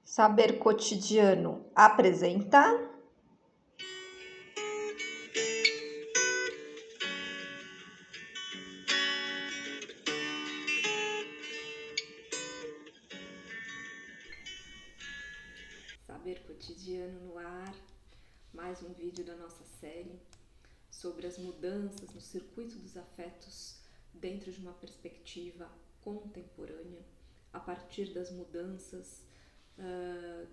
Saber Cotidiano apresenta Saber Cotidiano no ar, mais um vídeo da nossa série sobre as mudanças no circuito dos afetos dentro de uma perspectiva contemporânea, a partir das mudanças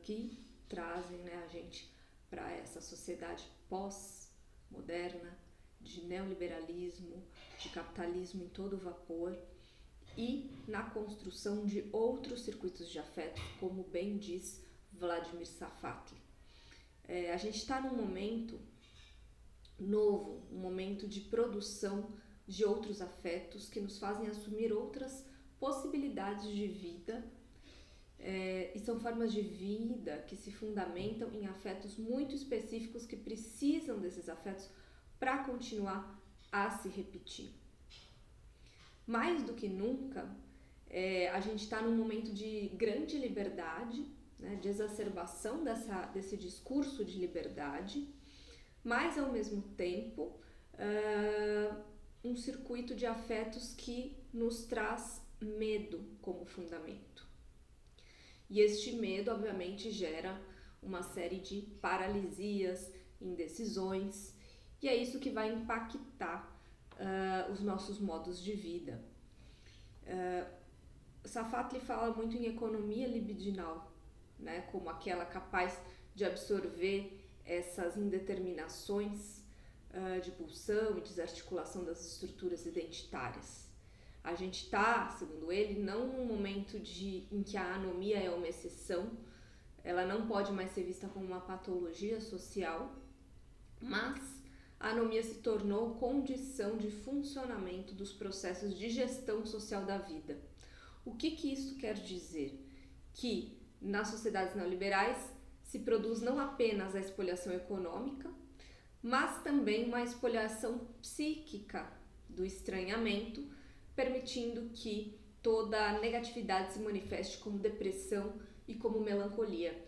que trazem a gente para essa sociedade pós-moderna, de neoliberalismo, de capitalismo em todo vapor e na construção de outros circuitos de afeto, como bem diz Vladimir Safatli. A gente está num momento novo, um momento de produção de outros afetos que nos fazem assumir outras possibilidades de vida e são formas de vida que se fundamentam em afetos muito específicos que precisam desses afetos para continuar a se repetir. Mais do que nunca, a gente está num momento de grande liberdade, de exacerbação desse discurso de liberdade, mas ao mesmo tempo um circuito de afetos que nos traz medo como fundamento. E este medo, obviamente, gera uma série de paralisias, indecisões, e é isso que vai impactar os nossos modos de vida. Safatli fala muito em economia libidinal, como aquela capaz de absorver essas indeterminações de pulsão e desarticulação das estruturas identitárias. A gente está, segundo ele, não num momento em que a anomia é uma exceção, ela não pode mais ser vista como uma patologia social, mas a anomia se tornou condição de funcionamento dos processos de gestão social da vida. O que isso quer dizer? Que nas sociedades neoliberais se produz não apenas a espoliação econômica, mas também uma espoliação psíquica do estranhamento, permitindo que toda a negatividade se manifeste como depressão e como melancolia.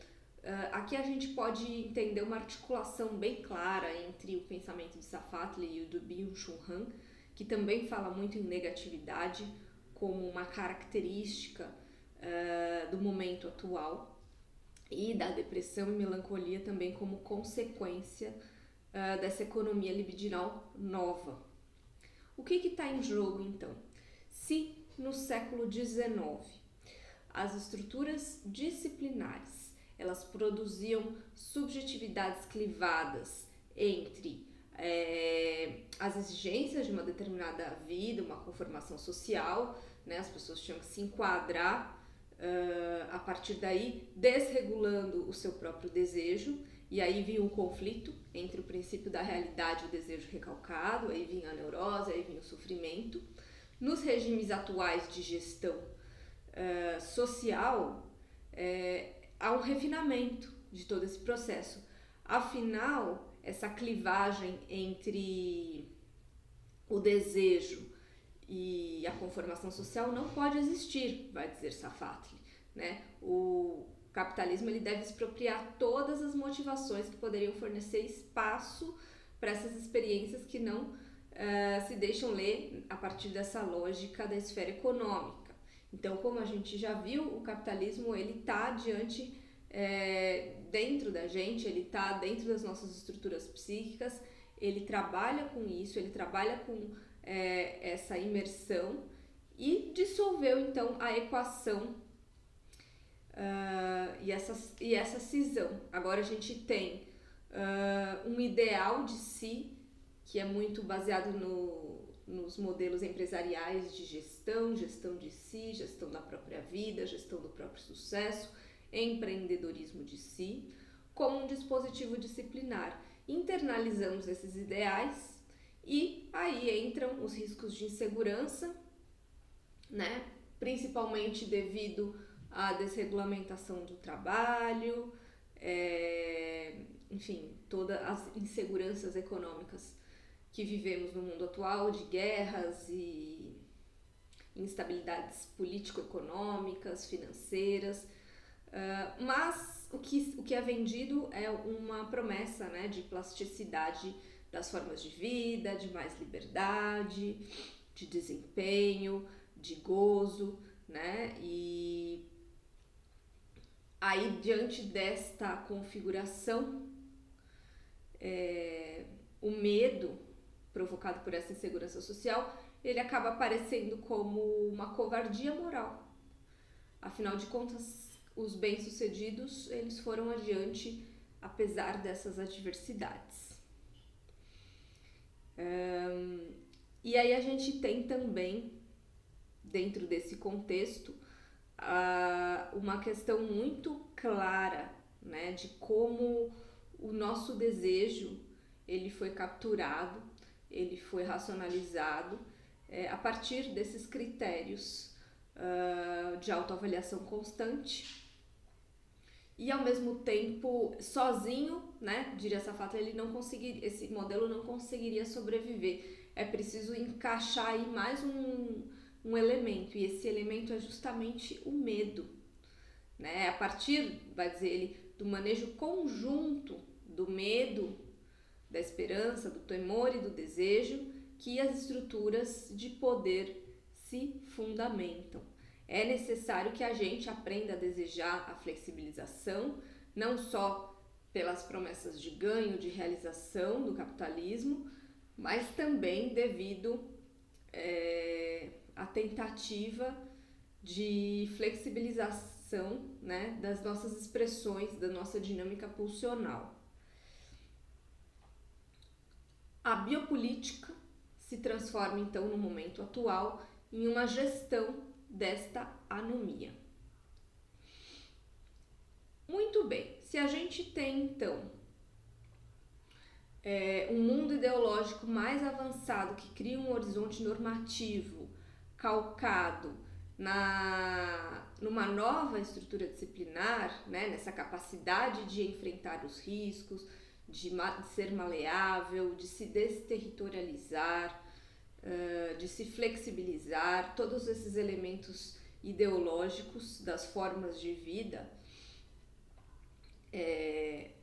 Aqui a gente pode entender uma articulação bem clara entre o pensamento de Safatli e o do Byung-Chul Han, que também fala muito em negatividade como uma característica do momento atual, e da depressão e melancolia também como consequência dessa economia libidinal nova. O que está em jogo, então? Se no século XIX as estruturas disciplinares elas produziam subjetividades clivadas entre as exigências de uma determinada vida, uma conformação social, as pessoas tinham que se enquadrar a partir daí, desregulando o seu próprio desejo, e aí vinha um conflito entre o princípio da realidade e o desejo recalcado, aí vinha a neurose, aí vinha o sofrimento. Nos regimes atuais de gestão social, há um refinamento de todo esse processo. Afinal, essa clivagem entre o desejo e a conformação social não pode existir, vai dizer Safatli. O capitalismo ele deve expropriar todas as motivações que poderiam fornecer espaço para essas experiências que não se deixam ler a partir dessa lógica da esfera econômica. Então, como a gente já viu, o capitalismo ele está dentro da gente, ele está dentro das nossas estruturas psíquicas, ele trabalha com isso, ele trabalha com essa imersão e dissolveu então a equação e essa cisão. Agora a gente tem um ideal de si que é muito baseado nos modelos empresariais de gestão de si, gestão da própria vida, gestão do próprio sucesso, empreendedorismo de si, como um dispositivo disciplinar. Internalizamos esses ideais e aí entram os riscos de insegurança, principalmente devido à desregulamentação do trabalho, enfim, todas as inseguranças econômicas que vivemos no mundo atual, de guerras e instabilidades político-econômicas, financeiras, Mas o que é vendido é uma promessa, né, de plasticidade das formas de vida, de mais liberdade, de desempenho, de gozo, né? E aí, diante desta configuração, o medo provocado por essa insegurança social, ele acaba aparecendo como uma covardia moral. Afinal de contas, os bem-sucedidos, eles foram adiante apesar dessas adversidades. E aí a gente tem também, dentro desse contexto, uma questão muito clara, né, de como o nosso desejo ele foi capturado, ele foi racionalizado a partir desses critérios de autoavaliação constante e ao mesmo tempo sozinho, né, diria Safatli, esse modelo não conseguiria sobreviver. É preciso encaixar aí mais um elemento, e esse elemento é justamente o medo, né? A partir, vai dizer ele, do manejo conjunto do medo, da esperança, do temor e do desejo, que as estruturas de poder se fundamentam. É necessário que a gente aprenda a desejar a flexibilização, não só pelas promessas de ganho, de realização do capitalismo, mas também devido à tentativa de flexibilização, né, das nossas expressões, da nossa dinâmica pulsional. A biopolítica se transforma, então, no momento atual, em uma gestão desta anomia. Muito bem, se a gente tem, então, um mundo ideológico mais avançado que cria um horizonte normativo calcado numa nova estrutura disciplinar, né, nessa capacidade de enfrentar os riscos, de ser maleável, de se desterritorializar, de se flexibilizar, todos esses elementos ideológicos das formas de vida,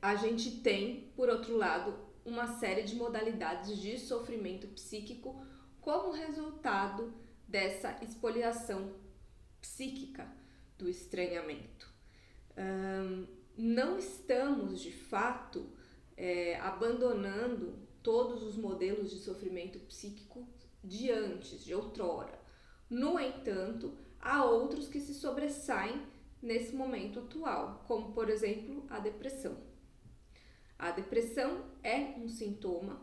a gente tem, por outro lado, uma série de modalidades de sofrimento psíquico como resultado dessa expoliação psíquica do estranhamento. Não estamos, de fato, abandonando todos os modelos de sofrimento psíquico de antes, de outrora. No entanto, há outros que se sobressaem nesse momento atual, como, por exemplo, a depressão. A depressão é um sintoma,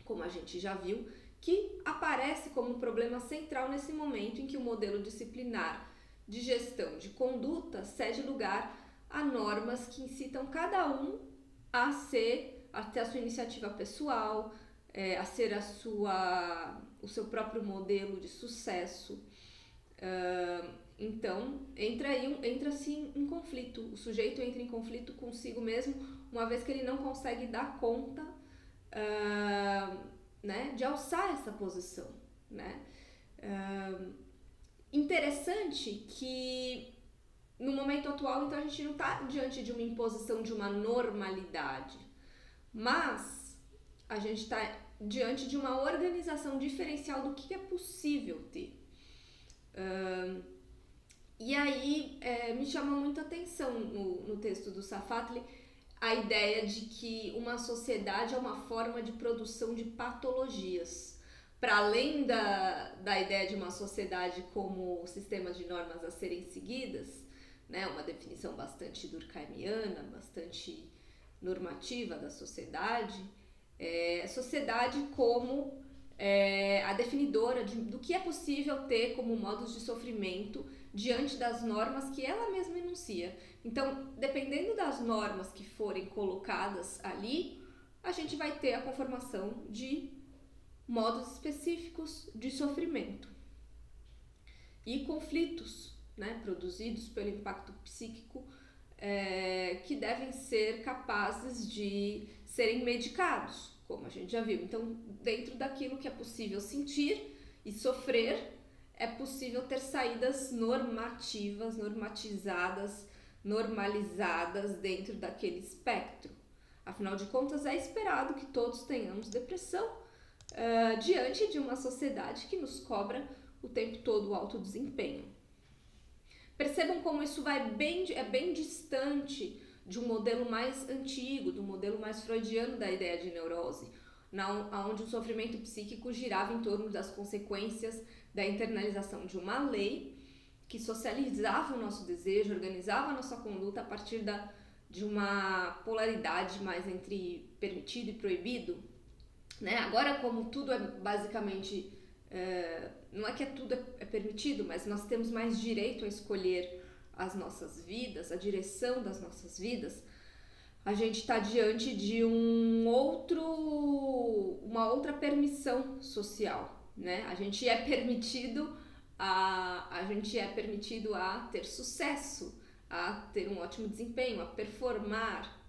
como a gente já viu, que aparece como um problema central nesse momento em que o modelo disciplinar de gestão de conduta cede lugar a normas que incitam cada um a ter a sua iniciativa pessoal, a ser o seu próprio modelo de sucesso. Então, entra-se em conflito. O sujeito entra em conflito consigo mesmo, uma vez que ele não consegue dar conta né, de alçar essa posição. Né? Interessante que no momento atual, então, a gente não está diante de uma imposição de uma normalidade, mas a gente está diante de uma organização diferencial do que é possível ter. E aí me chama muita atenção no texto do Safatli a ideia de que uma sociedade é uma forma de produção de patologias. Para além da ideia de uma sociedade como sistema de normas a serem seguidas, né, uma definição bastante durkheimiana, bastante normativa da sociedade, sociedade como a definidora do que é possível ter como modos de sofrimento diante das normas que ela mesma enuncia. Então, dependendo das normas que forem colocadas ali, a gente vai ter a conformação de modos específicos de sofrimento e conflitos, né, produzidos pelo impacto psíquico que devem ser capazes de serem medicados, como a gente já viu. Então, dentro daquilo que é possível sentir e sofrer, é possível ter saídas normativas, normatizadas normalizadas dentro daquele espectro. Afinal de contas, é esperado que todos tenhamos depressão diante de uma sociedade que nos cobra o tempo todo o alto desempenho. Percebam como isso é bem distante de um modelo mais antigo, do modelo mais freudiano da ideia de neurose, onde o sofrimento psíquico girava em torno das consequências da internalização de uma lei que socializava o nosso desejo, organizava a nossa conduta a partir de uma polaridade mais entre permitido e proibido, né? Agora, como tudo é basicamente, não é que tudo é permitido, mas nós temos mais direito a escolher as nossas vidas, a direção das nossas vidas, a gente está diante de uma outra permissão social, né? A gente é permitido a ter sucesso, a ter um ótimo desempenho, a performar,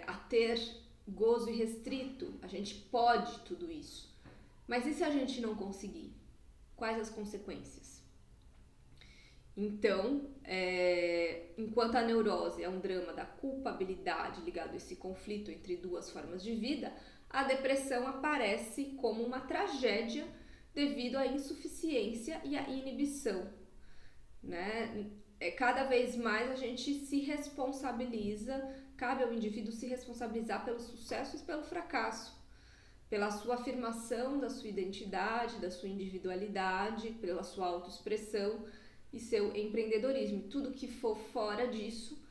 a ter gozo irrestrito. A gente pode tudo isso. Mas e se a gente não conseguir? Quais as consequências? Então, enquanto a neurose é um drama da culpabilidade ligado a esse conflito entre duas formas de vida, a depressão aparece como uma tragédia devido à insuficiência e à inibição, né? Cada vez mais a gente se responsabiliza, cabe ao indivíduo se responsabilizar pelos sucessos e pelo fracasso, pela sua afirmação da sua identidade, da sua individualidade, pela sua autoexpressão e seu empreendedorismo. Tudo que for fora disso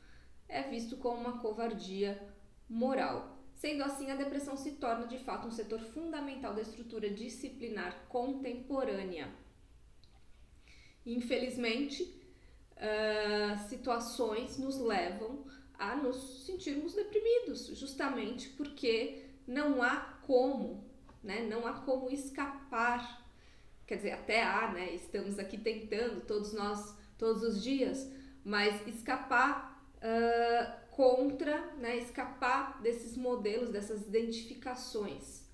é visto como uma covardia moral. Sendo assim, a depressão se torna de fato um setor fundamental da estrutura disciplinar contemporânea. Infelizmente, situações nos levam a nos sentirmos deprimidos, justamente porque não há como, né? Não há como escapar. Quer dizer, até há, né? Estamos aqui tentando, todos nós, todos os dias, mas escapar escapar desses modelos, dessas identificações.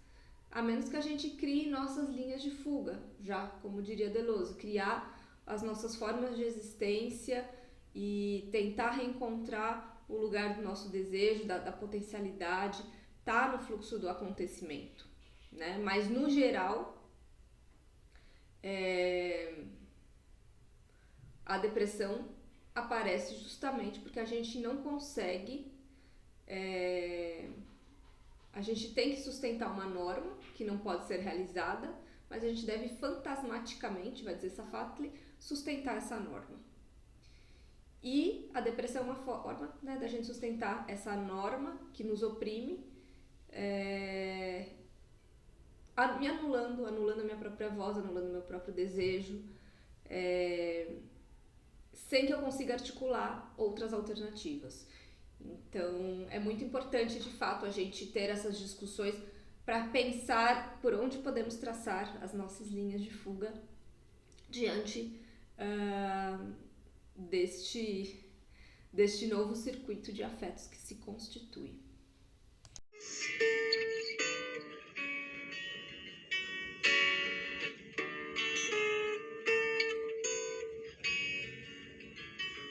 A menos que a gente crie nossas linhas de fuga, já como diria Deleuze, criar as nossas formas de existência e tentar reencontrar o lugar do nosso desejo, da potencialidade, tá no fluxo do acontecimento, né? Mas no geral, a depressão aparece justamente porque a gente não consegue, a gente tem que sustentar uma norma que não pode ser realizada, mas a gente deve fantasmaticamente, vai dizer Safatli, sustentar essa norma. E a depressão é uma forma, né, da gente sustentar essa norma que nos oprime, me anulando a minha própria voz, anulando o meu próprio desejo, sem que eu consiga articular outras alternativas. Então, é muito importante, de fato, a gente ter essas discussões para pensar por onde podemos traçar as nossas linhas de fuga diante deste novo circuito de afetos que se constitui.